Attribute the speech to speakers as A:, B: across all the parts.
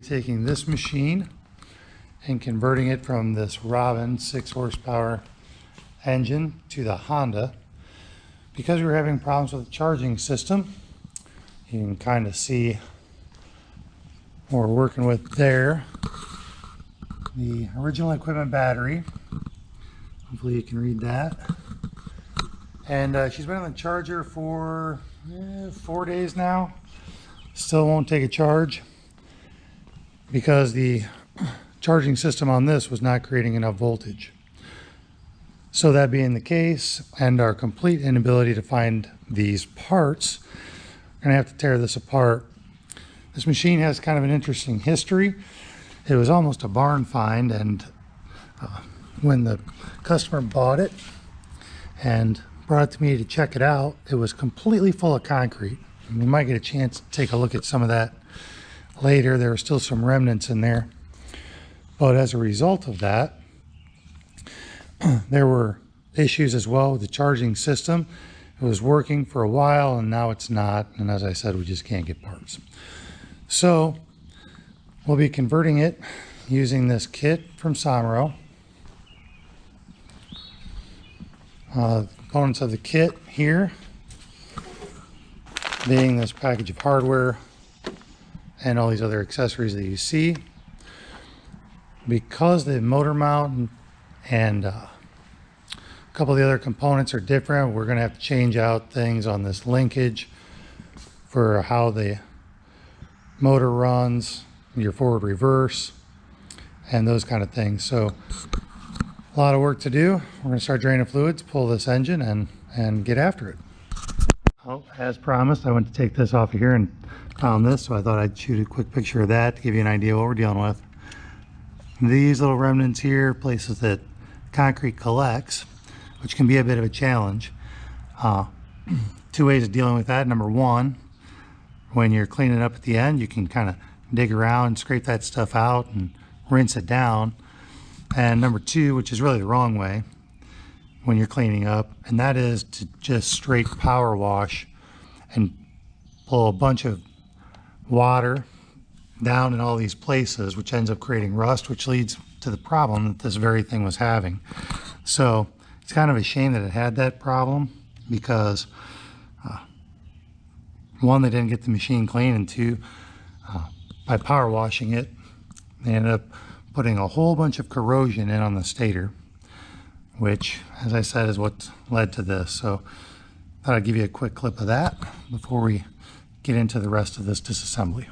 A: Taking this machine and converting it from this Robin 6 horsepower engine to the Honda. Because we were having problems with the charging system, you can kind of see what we're working with there. The original equipment battery, hopefully you can read that. And she's been on the charger for 4 days now. Still won't take a charge because the charging system on this was not creating enough voltage. So that being the case, and our complete inability to find these parts, we're gonna have to tear this apart. This machine has kind of an interesting history. It was almost a barn find, and when the customer bought it and brought it to me to check it out, it was completely full of concrete. And we might get a chance to take a look at some of that later. There were still some remnants in there. But as a result of that, there were issues as well with the charging system. It was working for a while and now it's not. And as I said, we just can't get parts. So we'll be converting it using this kit from Somero. Components of the kit here being this package of hardware and all these other accessories that you see. Because the motor mount and a couple of the other components are different, we're going to have to change out things on this linkage for how the motor runs, your forward reverse, and those kind of things. So a lot of work to do. We're going to start draining fluids, pull this engine, and get after it. Oh, as promised, I went to take this off of here and found this, so I thought I'd shoot a quick picture of that to give you an idea what we're dealing with. These little remnants here, places that concrete collects, which can be a bit of a challenge. Two ways of dealing with that. Number one, when you're cleaning up at the end, you can kind of dig around and scrape that stuff out and rinse it down. And number two, which is really the wrong way when you're cleaning up, and that is to just straight power wash and pull a bunch of water down in all these places, which ends up creating rust, which leads to the problem that this very thing was having. So it's kind of a shame that it had that problem, because one, they didn't get the machine clean, and two, by power washing it, they ended up putting a whole bunch of corrosion in on the stator, which, as I said, is what led to this. So I thought I'd give you a quick clip of that before we get into the rest of this disassembly.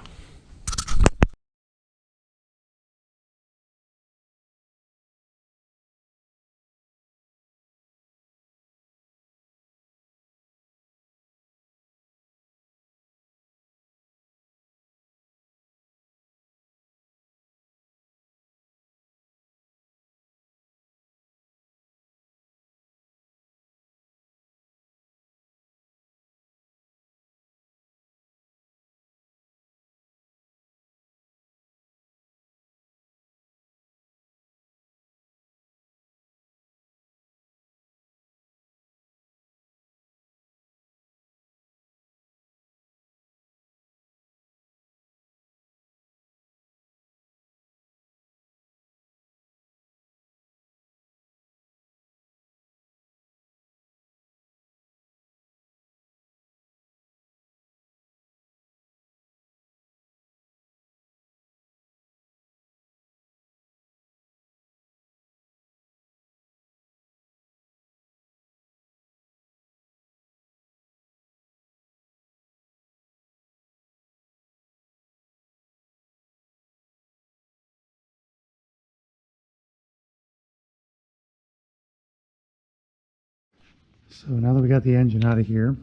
A: So now that we got the engine out of here,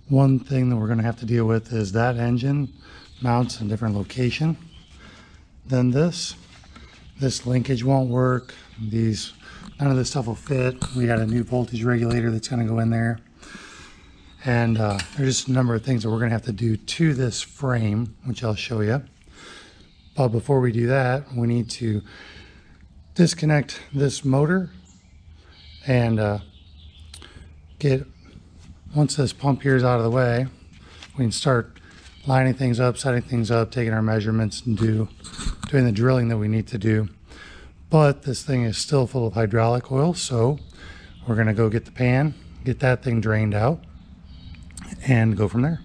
A: one thing that we're going to have to deal with is that engine mounts in a different location than this. This linkage won't work. None of this stuff will fit. We got a new voltage regulator that's going to go in there. And there's just a number of things that we're going to have to do to this frame, which I'll show you. But before we do that, we need to disconnect this motor and once this pump here is out of the way, we can start lining things up, setting things up, taking our measurements, and doing the drilling that we need to do. But this thing is still full of hydraulic oil, so we're going to go get the pan, get that thing drained out, and go from there.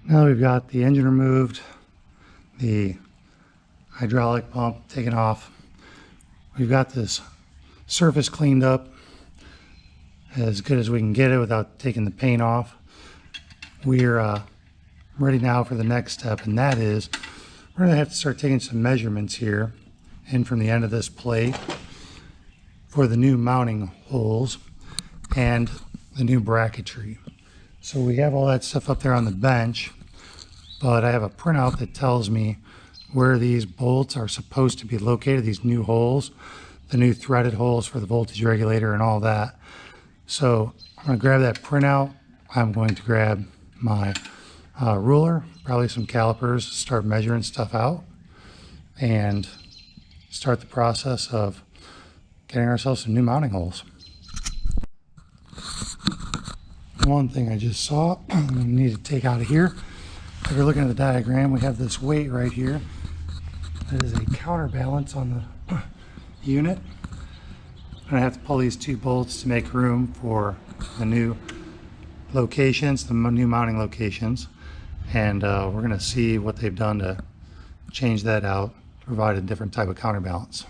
A: Now we've got the engine removed, the hydraulic pump taken off. We've got this surface cleaned up as good as we can get it without taking the paint off. We're ready now for the next step, and that is we're going to have to start taking some measurements here in from the end of this plate for the new mounting holes and the new bracketry. So we have all that stuff up there on the bench, but I have a printout that tells me where these bolts are supposed to be located, these new holes, the new threaded holes for the voltage regulator and all that. So I'm going to grab that printout. I'm going to grab my ruler, probably some calipers, start measuring stuff out, and start the process of getting ourselves some new mounting holes. One thing I just saw we need to take out of here. If you're looking at the diagram, we have this weight right here. That is a counterbalance on the unit. I'm going to have to pull these two bolts to make room for the new locations, the new mounting locations. And we're going to see what they've done to change that out, to provide a different type of counterbalance.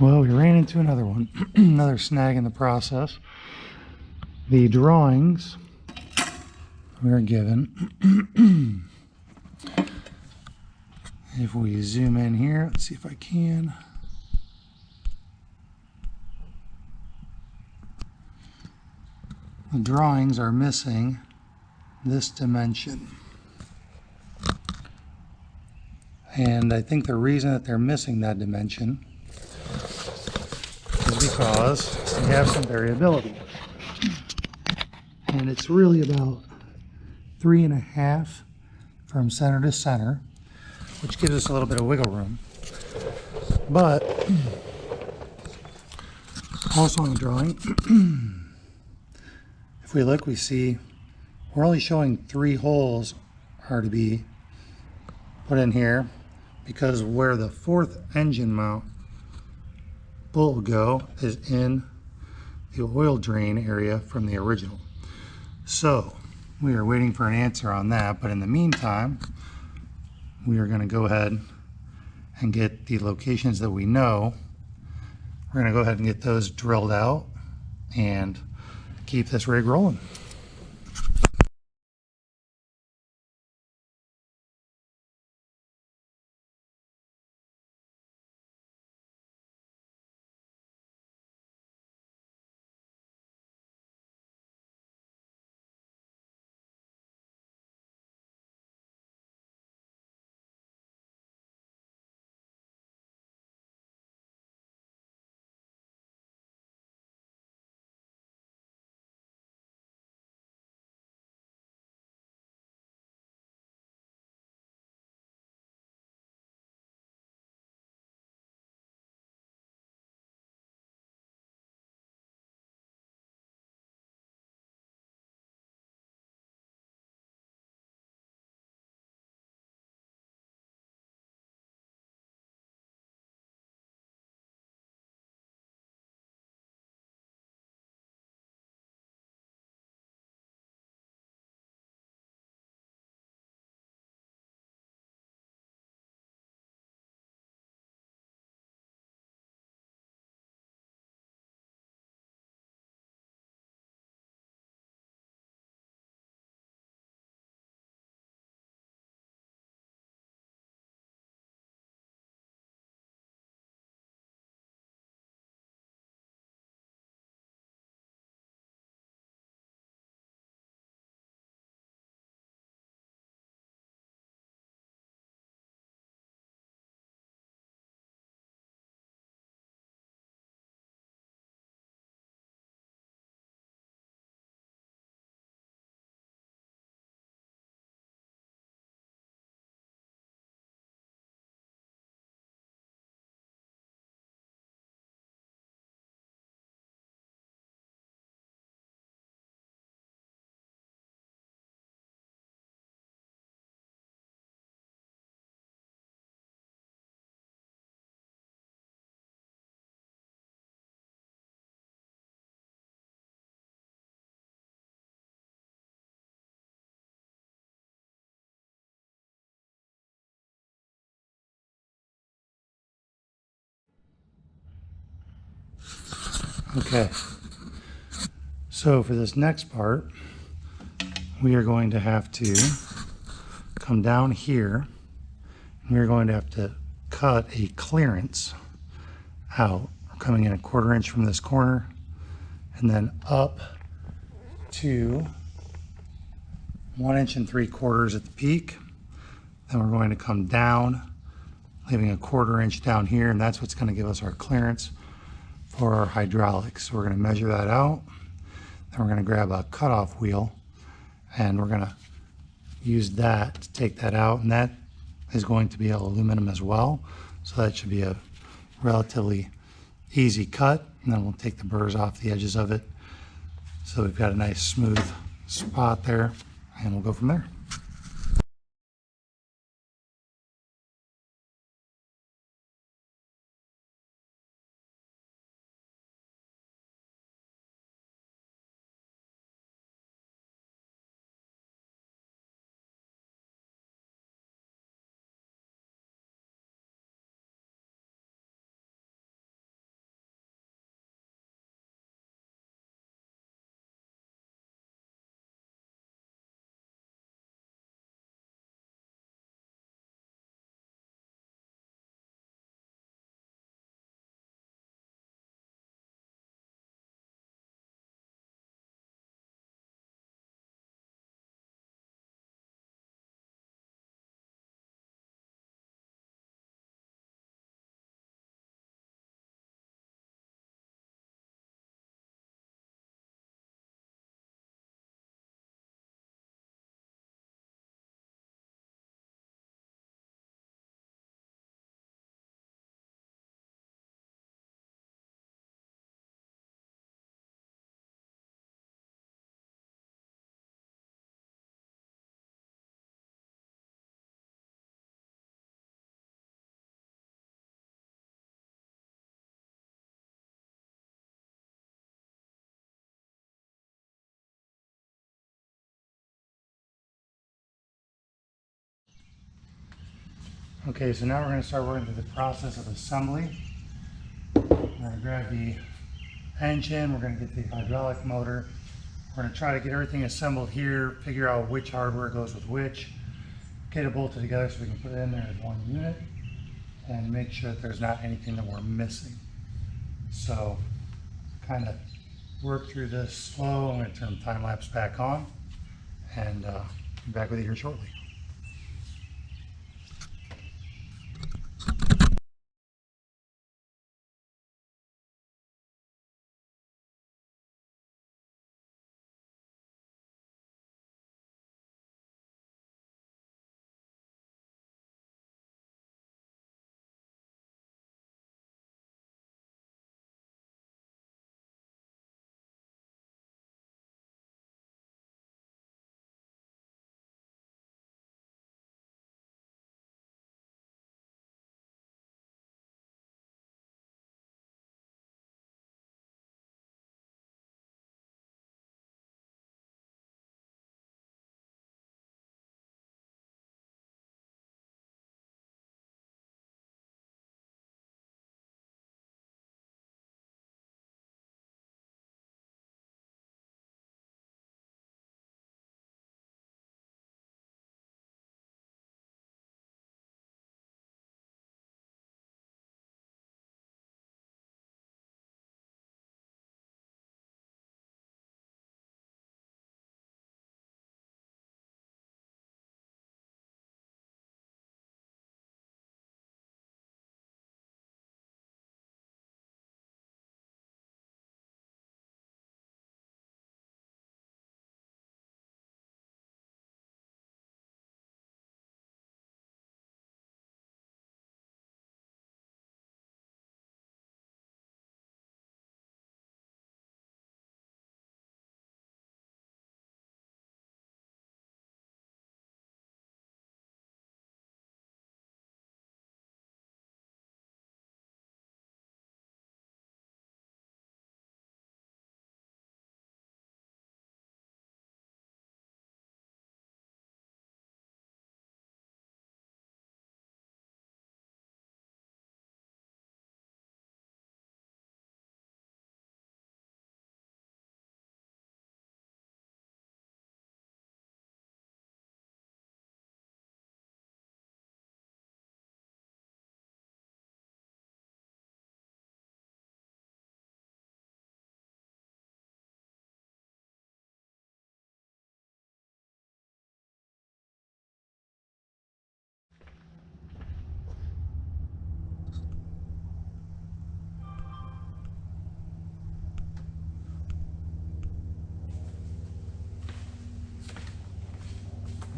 A: Well, we ran into another one, another snag in the process. The drawings we are given, if we zoom in here, let's see if I can. The drawings are missing this dimension. And I think the reason that they're missing that dimension is because we have some variability. And it's really about 3.5 from center to center, which gives us a little bit of wiggle room. But also on the drawing, if we look, we see we're only showing 3 holes are to be put in here because where the fourth engine mount bolt will go is in the oil drain area from the original. So we are waiting for an answer on that, but in the meantime, we are going to go ahead and get the locations that we know. We're going to go ahead and get those drilled out and keep this rig rolling. Okay, so for this next part, we are going to have to come down here, and we're going to have to cut a clearance out, coming in 1/4 inch from this corner, and then up to 1 3/4 inches at the peak. Then we're going to come down, leaving 1/4 inch down here, and that's what's going to give us our clearance for our hydraulics. So we're going to measure that out. Then we're going to grab a cutoff wheel, and we're going to use that to take that out, and that is going to be aluminum as well. So that should be a relatively easy cut, and then we'll take the burrs off the edges of it. So we've got a nice smooth spot there, and we'll go from there. Okay, so now we're going to start working through the process of assembly. We're going to grab the engine, we're going to get the hydraulic motor. We're going to try to get everything assembled here, figure out which hardware goes with which, get it bolted together so we can put it in there as one unit, and make sure that there's not anything that we're missing. So kind of work through this slow. I'm going to turn the time lapse back on and be back with you here shortly.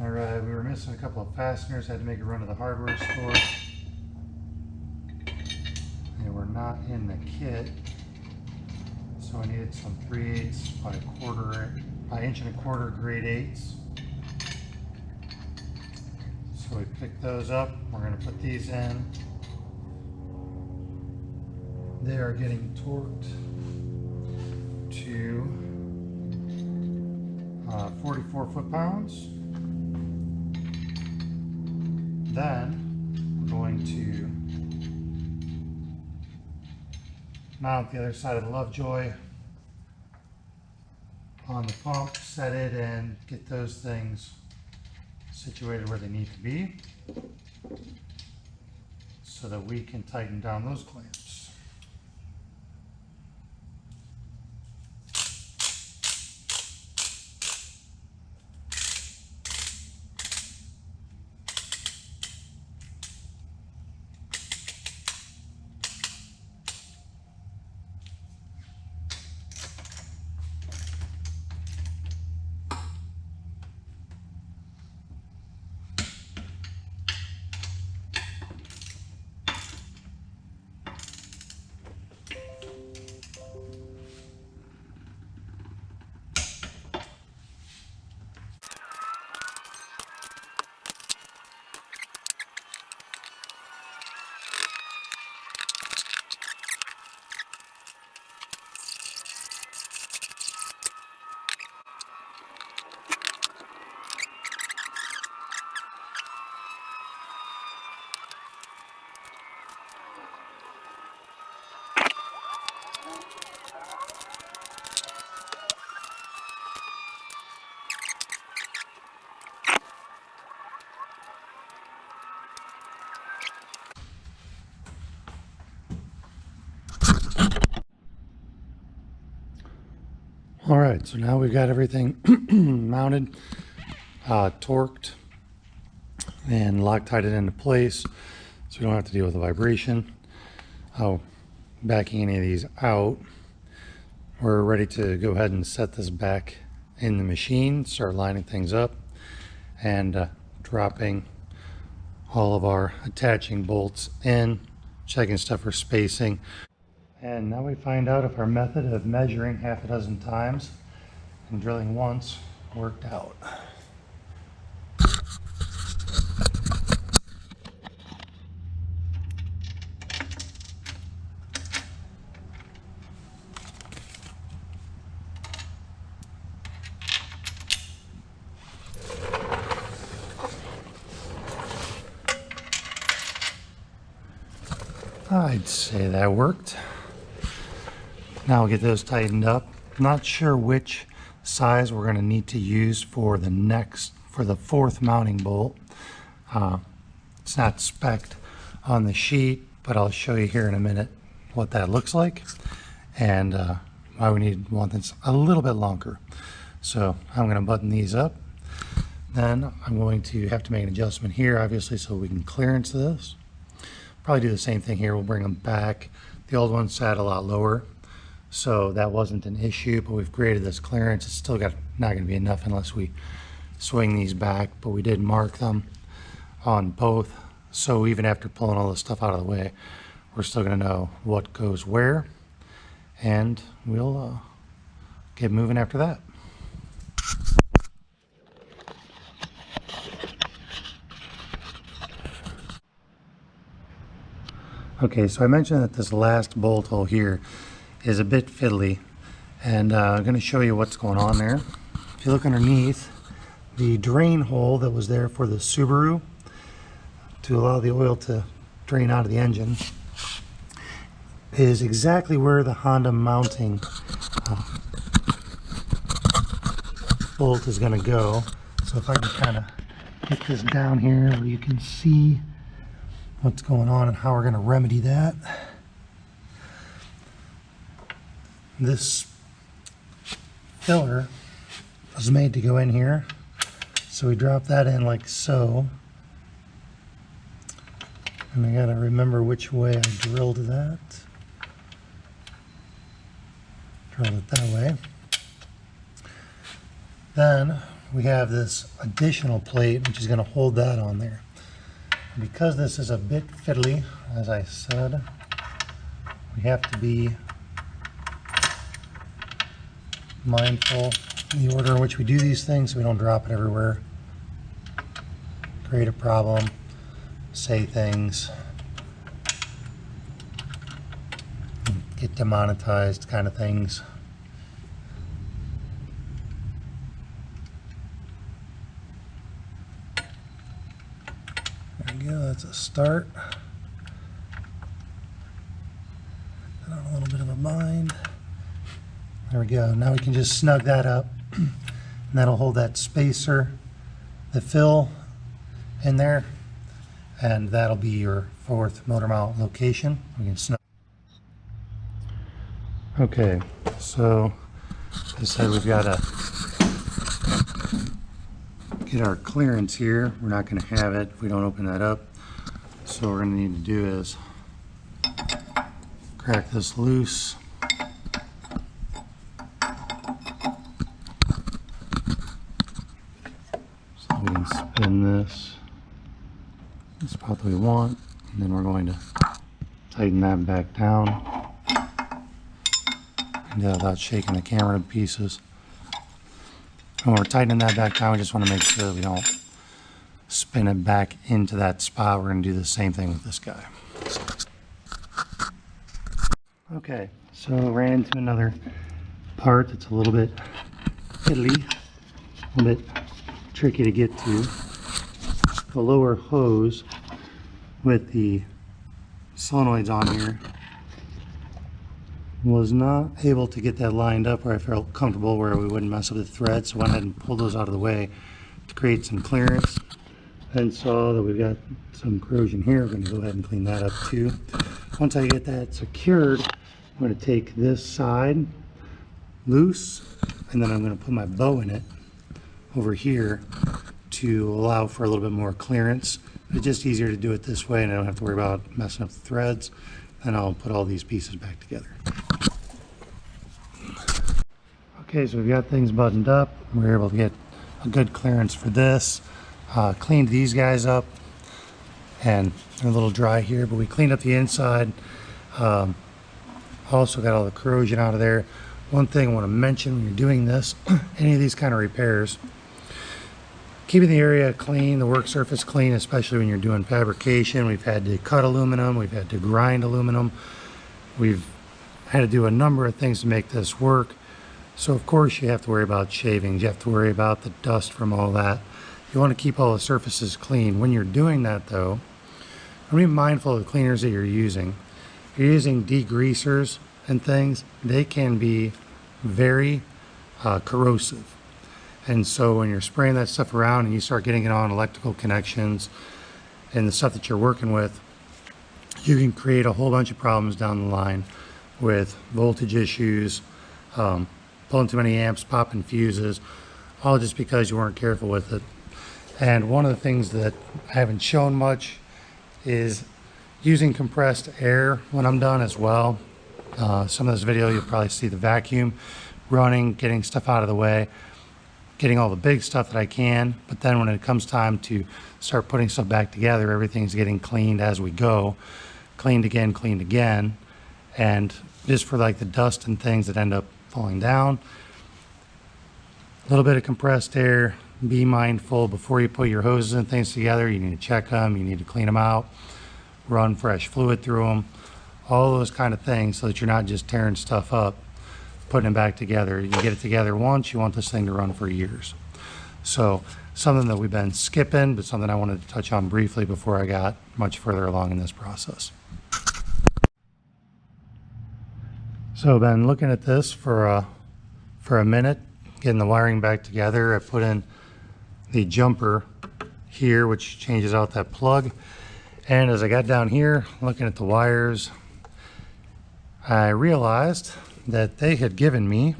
A: All right, we were missing a couple of fasteners, had to make a run to the hardware store. They were not in the kit, so I needed some 3/8 by inch and a quarter grade 8s. So we picked those up. We're going to put these in. They are getting torqued to 44 foot-pounds. Then we're going to mount the other side of the Lovejoy on the pump, set it, and get those things situated where they need to be so that we can tighten down those clamps. All right, so now we've got everything mounted, torqued, and Loctited into place, so we don't have to deal with the vibration. Backing any of these out, we're ready to go ahead and set this back in the machine, start lining things up, and dropping all of our attaching bolts in, checking stuff for spacing. And now we find out if our method of measuring half a dozen times and drilling once worked out. I'd say that worked. Now we'll get those tightened up. Not sure which size we're going to need to use for the fourth mounting bolt. It's not spec'd on the sheet, but I'll show you here in a minute what that looks like and why we want this a little bit longer. So I'm going to button these up. Then I'm going to have to make an adjustment here, obviously, so we can clearance this. Probably do the same thing here. We'll bring them back. The old one sat a lot lower, so that wasn't an issue, but we've created this clearance. It's still not going to be enough unless we swing these back, but we did mark them on both. So even after pulling all this stuff out of the way, we're still going to know what goes where, and we'll get moving after that. Okay, so I mentioned that this last bolt hole here is a bit fiddly, and I'm going to show you what's going on there. If you look underneath, the drain hole that was there for the Subaru to allow the oil to drain out of the engine is exactly where the Honda mounting bolt is going to go. So if I can kind of get this down here where you can see what's going on and how we're going to remedy that. This filler was made to go in here, so we drop that in like so, and I got to remember which way I drilled that. Drill it that way. Then we have this additional plate which is going to hold that on there. Because this is a bit fiddly, as I said, we have to be mindful in the order in which we do these things so we don't drop it everywhere, create a problem, say things, get demonetized kind of things. That's a start. Got on a little bit of a bind. There we go. Now we can just snug that up, and that'll hold that spacer, the fill in there, and that'll be your fourth motor mount location. We can snug. Okay, so as I said, we've got to get our clearance here. We're not going to have it if we don't open that up. So what we're going to need to do is crack this loose. So we can spin this the spot that we want, and then we're going to tighten that back down. And do that without shaking the camera to pieces. When we're tightening that back down, we just want to make sure that we don't spin it back into that spot. We're going to do the same thing with this guy. Okay, so ran into another part that's a little bit fiddly, a little bit tricky to get to. The lower hose with the solenoids on here was not able to get that lined up where I felt comfortable, where we wouldn't mess up the thread, so I went ahead and pulled those out of the way to create some clearance. Then saw that we've got some corrosion here. We're going to go ahead and clean that up too. Once I get that secured, I'm going to take this side loose and then I'm going to put my bow in it over here to allow for a little bit more clearance. It's just easier to do it this way, and I don't have to worry about messing up the threads. And I'll put all these pieces back together. Okay, so we've got things buttoned up. We were able to get a good clearance for this. Cleaned these guys up, and they're a little dry here, but we cleaned up the inside. Also got all the corrosion out of there. One thing I want to mention when you're doing this, any of these kind of repairs, keeping the area clean, the work surface clean, especially when you're doing fabrication. We've had to cut aluminum, we've had to grind aluminum, we've had to do a number of things to make this work. So of course you have to worry about shavings, you have to worry about the dust from all that. You want to keep all the surfaces clean. When you're doing that though, be mindful of the cleaners that you're using. If you're using degreasers and things, they can be very corrosive. And so when you're spraying that stuff around and you start getting it on electrical connections and the stuff that you're working with, you can create a whole bunch of problems down the line with voltage issues, pulling too many amps, popping fuses, all just because you weren't careful with it. And one of the things that I haven't shown much is using compressed air when I'm done as well. Some of this video you'll probably see the vacuum running, getting stuff out of the way, getting all the big stuff that I can, but then when it comes time to start putting stuff back together, everything's getting cleaned as we go, cleaned again, and just for like the dust and things that end up falling down, a little bit of compressed air. Be mindful before you put your hoses and things together. You need to check them, you need to clean them out, run fresh fluid through them, all those kind of things, so that you're not just tearing stuff up, putting it back together. You get it together once, you want this thing to run for years. So something that we've been skipping, but something I wanted to touch on briefly before I got much further along in this process. So I've been looking at this for a minute, getting the wiring back together. I put in the jumper here, which changes out that plug. And as I got down here, looking at the wires, I realized that they had given me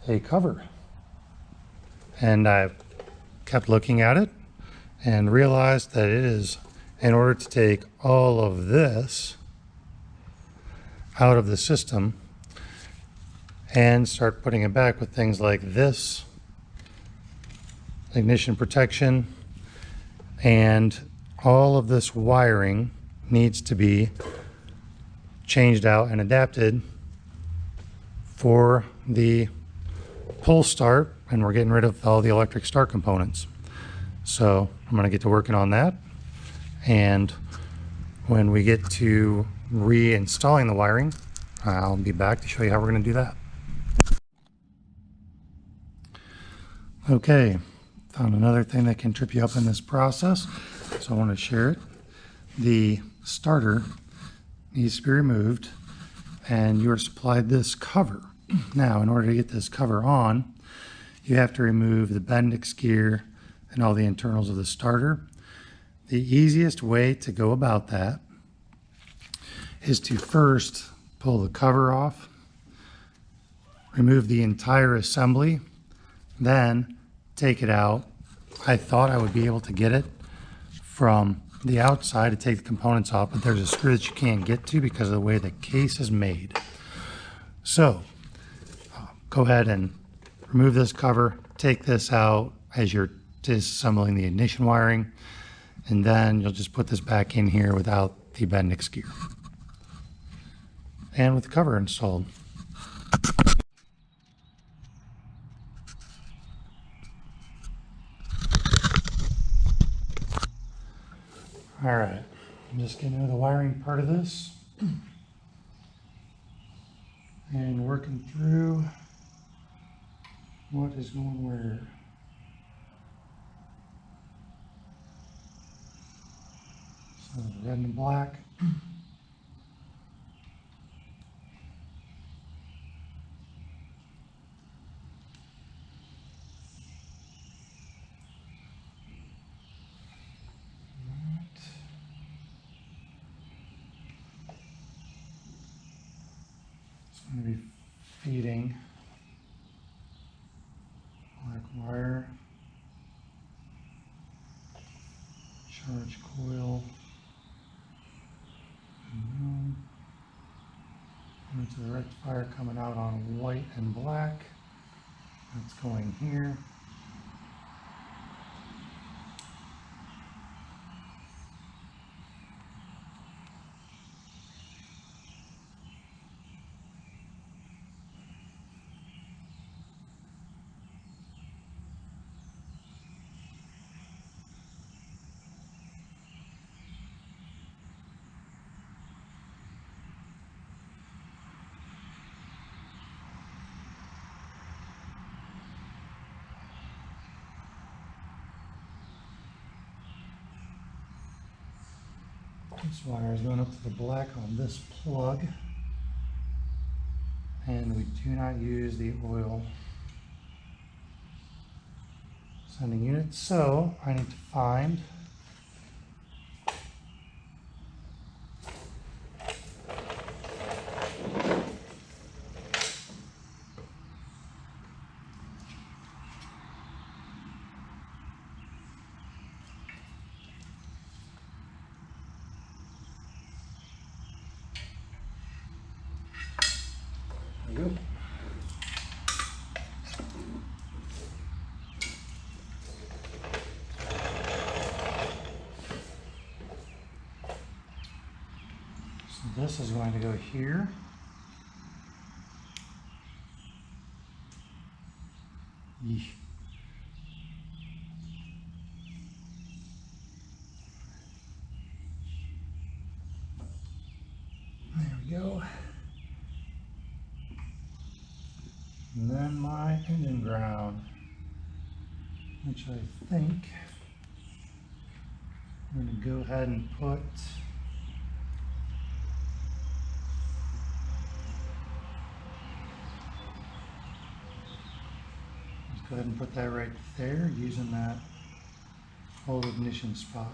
A: a cover. And I kept looking at it and realized that it is, in order to take all of this out of the system and start putting it back with things like this ignition protection, and all of this wiring needs to be changed out and adapted for the pull start, and we're getting rid of all the electric start components. So I'm going to get to working on that, and when we get to reinstalling the wiring, I'll be back to show you how we're going to do that. Okay, found another thing that can trip you up in this process, so I want to share it. The starter needs to be removed, and you are supplied this cover. Now, in order to get this cover on, you have to remove the Bendix gear and all the internals of the starter. The easiest way to go about that is to first pull the cover off, remove the entire assembly, then take it out. I thought I would be able to get it from the outside to take the components off, but there's a screw that you can't get to because of the way the case is made. So go ahead and remove this cover, take this out as you're disassembling the ignition wiring, and then you'll just put this back in here without the Bendix gear and with the cover installed. All right, I'm just getting into the wiring part of this and working through what is going where. So the red and black. It's going to be feeding There's the rectifier coming out on white and black. That's going here. This wire is going up to the black on this plug, and we do not use the oil sending unit, so I need to find there we go. So this is going to go here. Yeesh. There we go. And then my engine ground, which I think I'm going to go ahead and put go ahead and put that right there using that old ignition spot.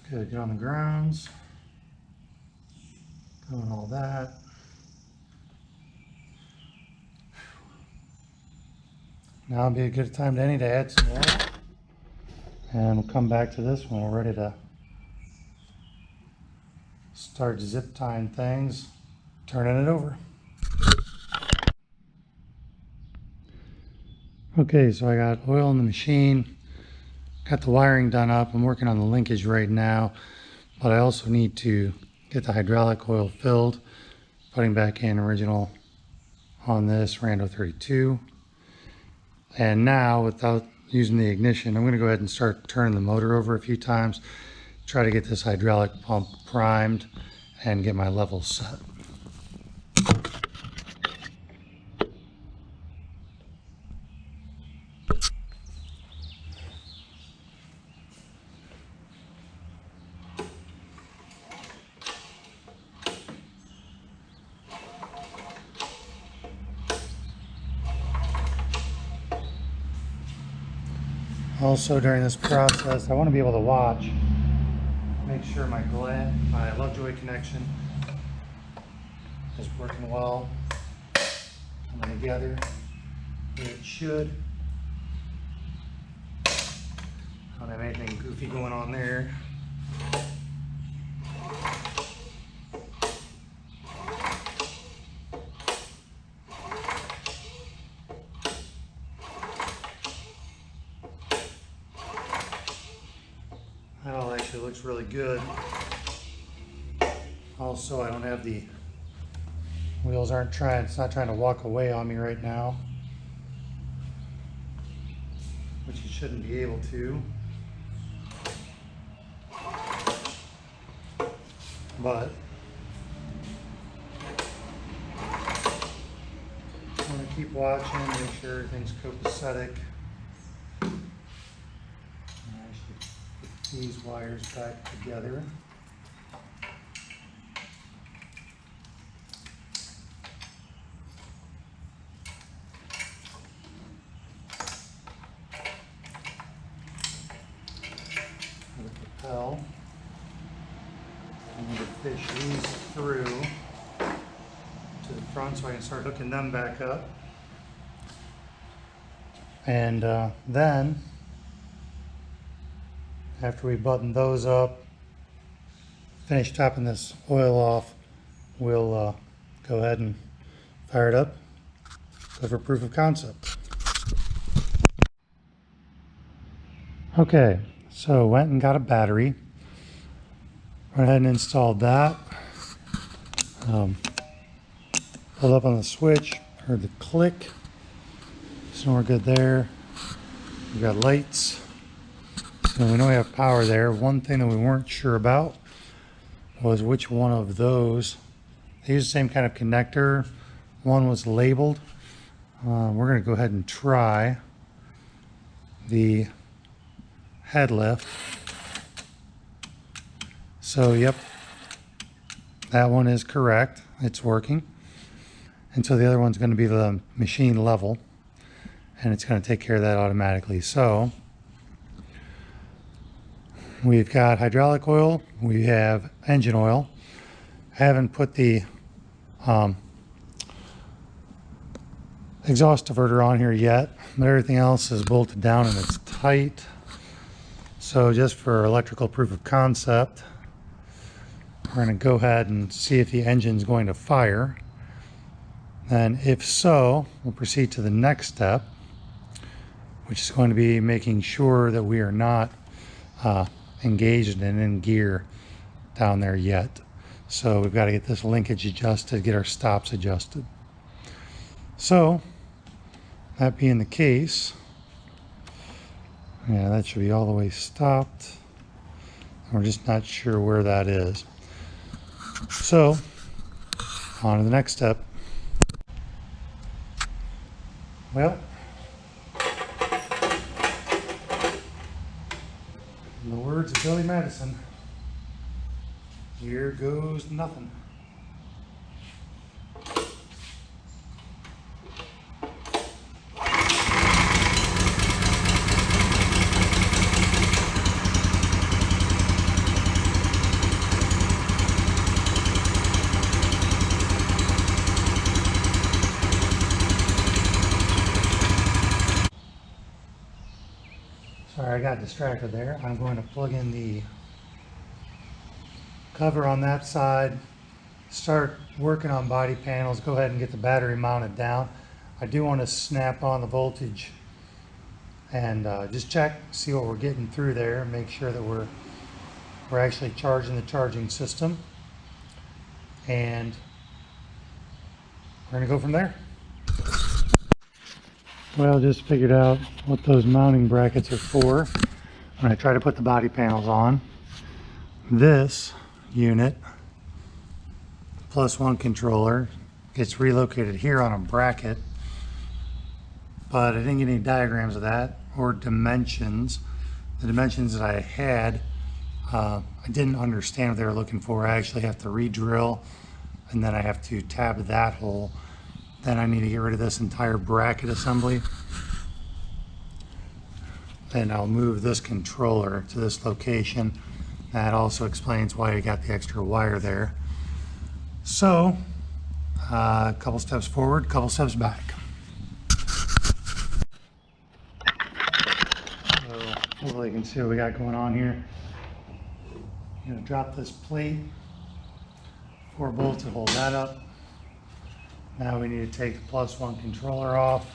A: Good, get on the grounds, doing all that. Now would be a good time, Danny, to add some oil. And we'll come back to this when we're ready to start zip tying things, turning it over. Okay, so I got oil in the machine. Got the wiring done up. I'm working on the linkage right now, but I also need to get the hydraulic oil filled, putting back in original on this Rando 32. And now, without using the ignition, I'm going to go ahead and start turning the motor over a few times, try to get this hydraulic pump primed and get my levels set. Also, during this process, I want to be able to watch, make sure my Lovejoy connection is working well, coming together where it should. Don't have anything goofy going on there. That all actually looks really good. Also, I don't have the wheels it's not trying to walk away on me right now, which you shouldn't be able to. But keep watching, make sure everything's copacetic. I should put these wires back together. The propel. I need to fish these through to the front so I can start hooking them back up. And then, after we button those up, finish topping this oil off, we'll go ahead and fire it up, go for proof of concept. Okay, so went and got a battery. Went ahead and installed that. Pulled up on the switch, heard the click, so we're good there. We've got lights, so we know we have power there. One thing that we weren't sure about was which one of those. They use the same kind of connector. One was labeled. We're going to go ahead and try the head lift. So yep, that one is correct. It's working. And so the other one's going to be the machine level, and it's going to take care of that automatically. So we've got hydraulic oil, we have engine oil. I haven't put the exhaust diverter on here yet, but everything else is bolted down and it's tight. So just for electrical proof of concept, we're going to go ahead and see if the engine's going to fire. And if so, we'll proceed to the next step, which is going to be making sure that we are not engaged and in gear down there yet. So we've got to get this linkage adjusted, get our stops adjusted. So that being the case, yeah, that should be all the way stopped. We're just not sure where that is. So on to the next step. Well, in the words of Billy Madison, here goes nothing. Sorry, I got distracted there. I'm going to plug in the cover on that side, start working on body panels, go ahead and get the battery mounted down. I do want to snap on the voltage and just check, see what we're getting through there, make sure that we're actually charging the charging system, and we're going to go from there. Well, just figured out what those mounting brackets are for when I try to put the body panels on. This unit, +1 controller, gets relocated here on a bracket, but I didn't get any diagrams of that or dimensions. The dimensions that I had, I didn't understand what they were looking for. I actually have to re-drill, and then I have to tab that hole. Then I need to get rid of this entire bracket assembly. Then I'll move this controller to this location. That also explains why I got the extra wire there. So, a couple steps forward, couple steps back. So, hopefully you can see what we got going on here. I'm going to drop this plate, 4 bolts to hold that up. Now we need to take the +1 controller off.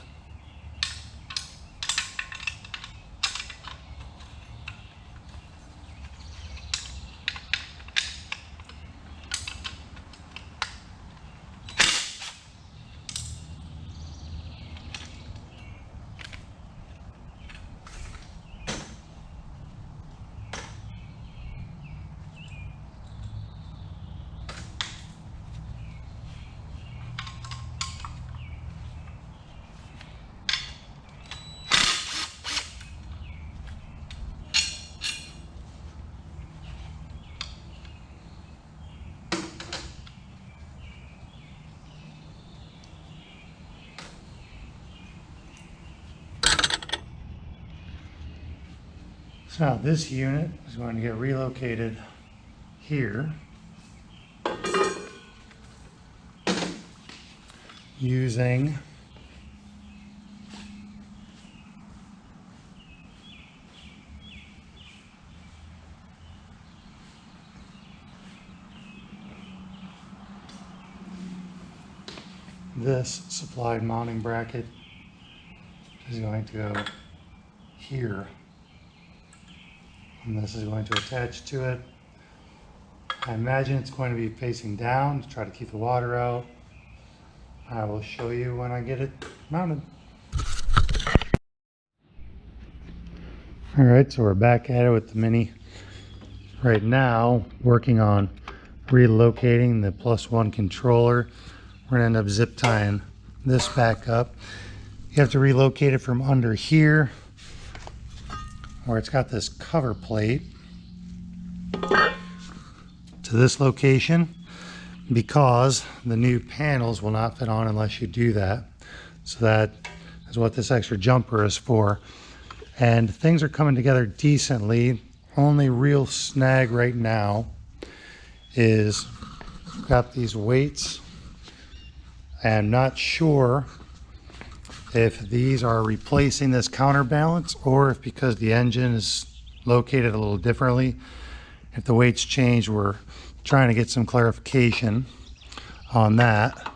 A: So now this unit is going to get relocated here using this supplied mounting bracket. Is going to go here, and this is going to attach to it. I imagine it's going to be facing down to try to keep the water out. I will show you when I get it mounted. All right, so we're back at it with the Mini right now, working on relocating the +1 controller. We're gonna end up zip tying this back up. You have to relocate it from under here, where it's got this cover plate, to this location, because the new panels will not fit on unless you do that. So that is what this extra jumper is for. And things are coming together decently. Only real snag right now is got these weights. I'm not sure if these are replacing this counterbalance or if, because the engine is located a little differently, if the weights change. We're trying to get some clarification on that.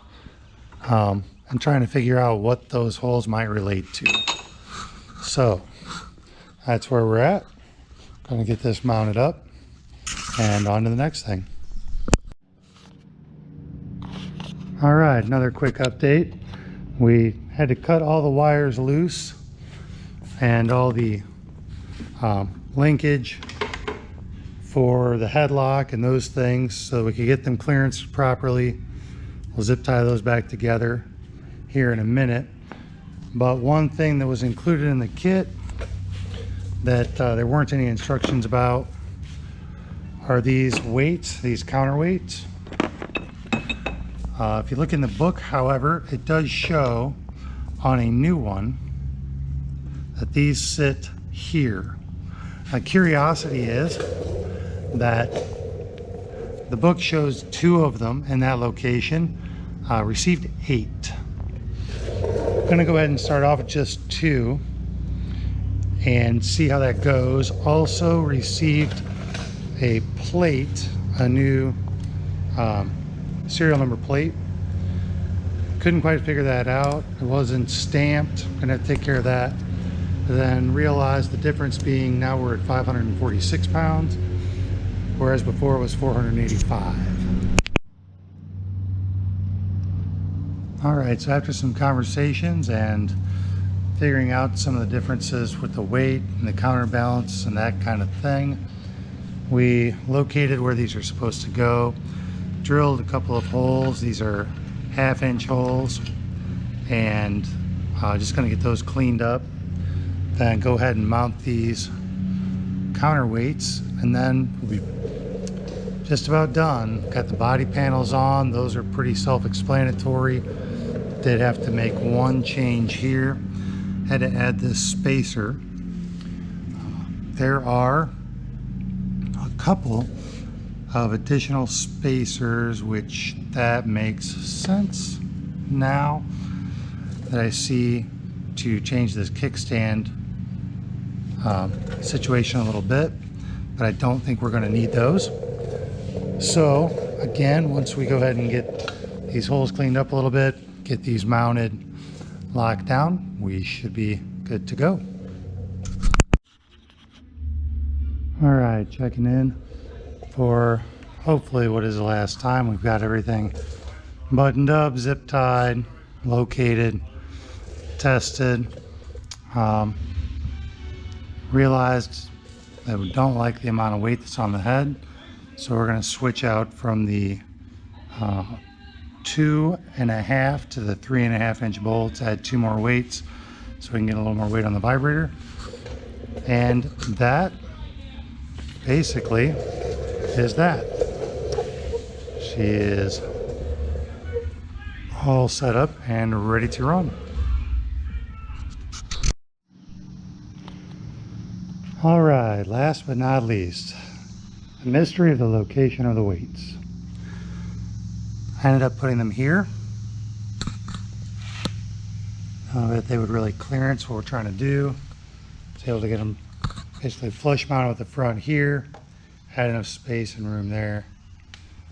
A: I'm trying to figure out what those holes might relate to. So that's where we're at. Going to get this mounted up and on to the next thing. All right, another quick update. We had to cut all the wires loose and all the linkage for the headlock and those things so we could get them clearanced properly. We'll zip tie those back together here in a minute. But one thing that was included in the kit that there weren't any instructions about are these weights, these counterweights. If you look in the book, however, it does show on a new one that these sit here. A curiosity is that the book shows 2 of them in that location, received 8. I'm gonna go ahead and start off with just 2 and see how that goes. Also received a plate, a new serial number plate. Couldn't quite figure that out. It wasn't stamped. Gonna have to take care of that. Then realized the difference being now we're at 546 pounds, whereas before it was 485. All right, so after some conversations and figuring out some of the differences with the weight and the counterbalance and that kind of thing, we located where these are supposed to go, drilled a couple of holes. These are 1/2-inch holes, and just gonna get those cleaned up, then go ahead and mount these counterweights, and then we'll be just about done. Got the body panels on. Those are pretty self-explanatory. Did have to make one change here. Had to add this spacer. There are a couple of additional spacers, which that makes sense now that I see, to change this kickstand situation a little bit, but I don't think we're going to need those. So again, once we go ahead and get these holes cleaned up a little bit, get these mounted, locked down, we should be good to go. All right, checking in for hopefully what is the last time. We've got everything buttoned up, zip tied, located, tested. Realized that we don't like the amount of weight that's on the head, so we're going to switch out from the 2.5 to the 3.5-inch bolts, add 2 more weights so we can get a little more weight on the vibrator. And that basically is that. She is all set up and ready to run. All right, last but not least, the mystery of the location of the weights. I ended up putting them here. That they would really clearance what we're trying to do. I was able to get them basically flush mounted with the front here. Had enough space and room there.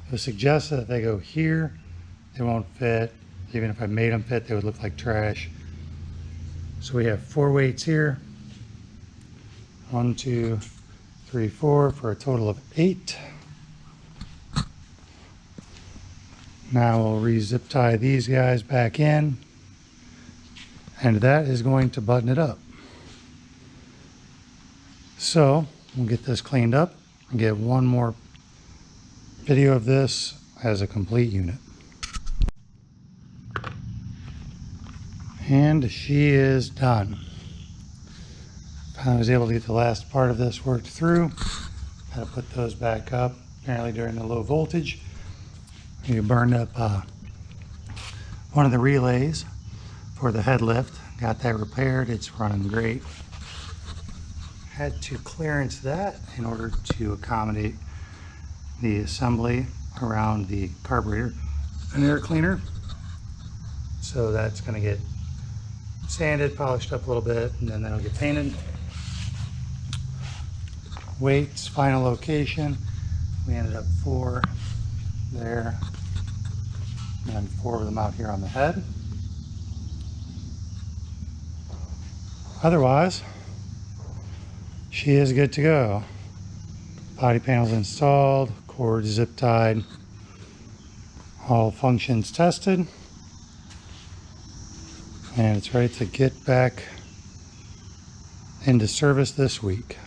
A: It was suggested that they go here. They won't fit. Even if I made them fit, they would look like trash. So we have 4 weights here. 1, 2, 3, 4 for a total of 8. Now we'll re-zip tie these guys back in. And that is going to button it up. So we'll get this cleaned up and get one more video of this as a complete unit. And she is done. I was able to get the last part of this worked through. Had to put those back up. Apparently during the low voltage, we burned up one of the relays for the head lift. Got that repaired. It's running great. Had to clearance that in order to accommodate the assembly around the carburetor and air cleaner. So that's going to get sanded, polished up a little bit, and then that'll get painted. Weights, final location. We ended up 4 there, and then 4 of them out here on the head. Otherwise, she is good to go. Body panels installed, cord zip tied, all functions tested, and it's ready to get back into service this week.